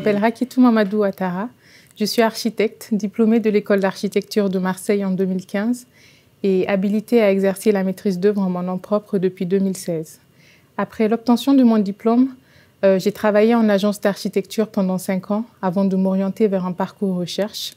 m'appelle Rakitou Mamadou Ouattara. Je suis architecte, diplômée de l'école d'architecture de Marseille en 2015 et habilitée à exercer la maîtrise d'œuvre en mon nom propre depuis 2016. Après l'obtention de mon diplôme, j'ai travaillé en agence d'architecture pendant 5 ans avant de m'orienter vers un parcours recherche.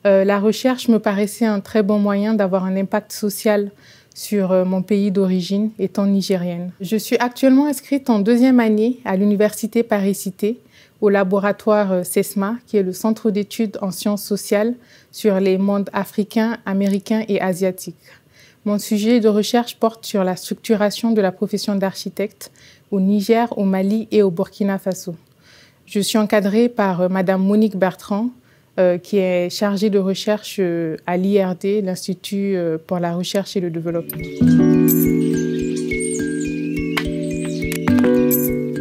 La recherche me paraissait un très bon moyen d'avoir un impact social sur mon pays d'origine, étant nigérienne. Je suis actuellement inscrite en 2e année à l'université Paris-Cité, au laboratoire CESMA, qui est le centre d'études en sciences sociales sur les mondes africains, américains et asiatiques. Mon sujet de recherche porte sur la structuration de la profession d'architecte au Niger, au Mali et au Burkina Faso. Je suis encadrée par Madame Monique Bertrand, qui est chargée de recherche à l'IRD, l'Institut pour la recherche et le développement.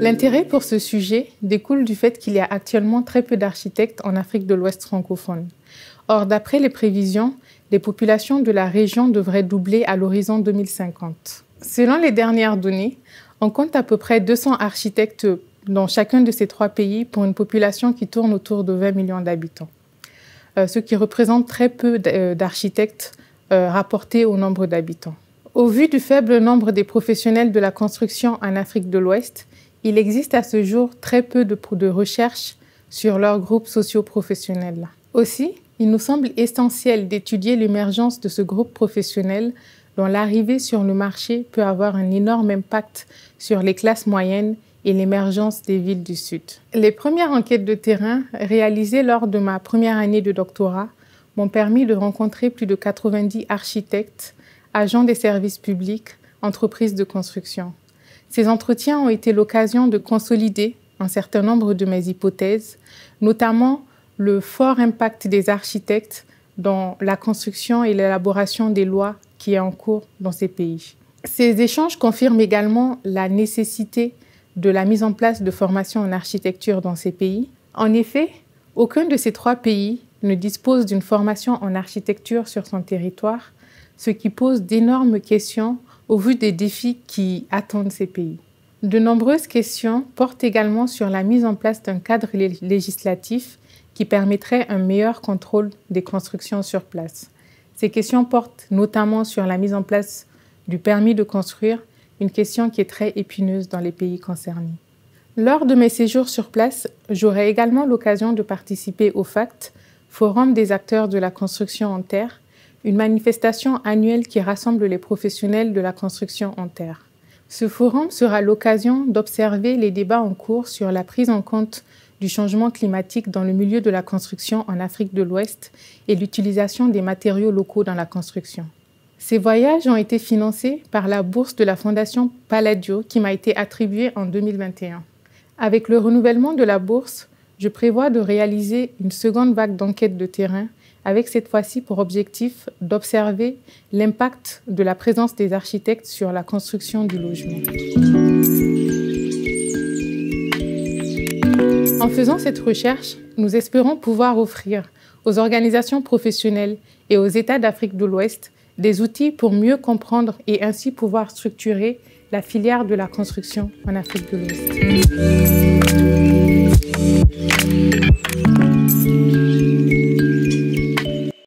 L'intérêt pour ce sujet découle du fait qu'il y a actuellement très peu d'architectes en Afrique de l'Ouest francophone. Or, d'après les prévisions, les populations de la région devraient doubler à l'horizon 2050. Selon les dernières données, on compte à peu près 200 architectes dans chacun de ces 3 pays pour une population qui tourne autour de 20 millions d'habitants. Ce qui représente très peu d'architectes rapportés au nombre d'habitants. Au vu du faible nombre des professionnels de la construction en Afrique de l'Ouest, il existe à ce jour très peu de recherches sur leurs groupes socio-professionnels. Aussi, il nous semble essentiel d'étudier l'émergence de ce groupe professionnel dont l'arrivée sur le marché peut avoir un énorme impact sur les classes moyennes et l'émergence des villes du Sud. Les premières enquêtes de terrain réalisées lors de ma première année de doctorat m'ont permis de rencontrer plus de 90 architectes, agents des services publics, entreprises de construction. Ces entretiens ont été l'occasion de consolider un certain nombre de mes hypothèses, notamment le fort impact des architectes dans la construction et l'élaboration des lois qui est en cours dans ces pays. Ces échanges confirment également la nécessité de la mise en place de formations en architecture dans ces pays. En effet, aucun de ces 3 pays ne dispose d'une formation en architecture sur son territoire, ce qui pose d'énormes questions au vu des défis qui attendent ces pays. De nombreuses questions portent également sur la mise en place d'un cadre législatif qui permettrait un meilleur contrôle des constructions sur place. Ces questions portent notamment sur la mise en place du permis de construire, une question qui est très épineuse dans les pays concernés. Lors de mes séjours sur place, j'aurai également l'occasion de participer au FACT, Forum des acteurs de la construction en terre, une manifestation annuelle qui rassemble les professionnels de la construction en terre. Ce forum sera l'occasion d'observer les débats en cours sur la prise en compte du changement climatique dans le milieu de la construction en Afrique de l'Ouest et l'utilisation des matériaux locaux dans la construction. Ces voyages ont été financés par la bourse de la Fondation Palladio qui m'a été attribuée en 2021. Avec le renouvellement de la bourse, je prévois de réaliser une seconde vague d'enquêtes de terrain avec cette fois-ci pour objectif d'observer l'impact de la présence des architectes sur la construction du logement. En faisant cette recherche, nous espérons pouvoir offrir aux organisations professionnelles et aux États d'Afrique de l'Ouest des outils pour mieux comprendre et ainsi pouvoir structurer la filière de la construction en Afrique de l'Ouest.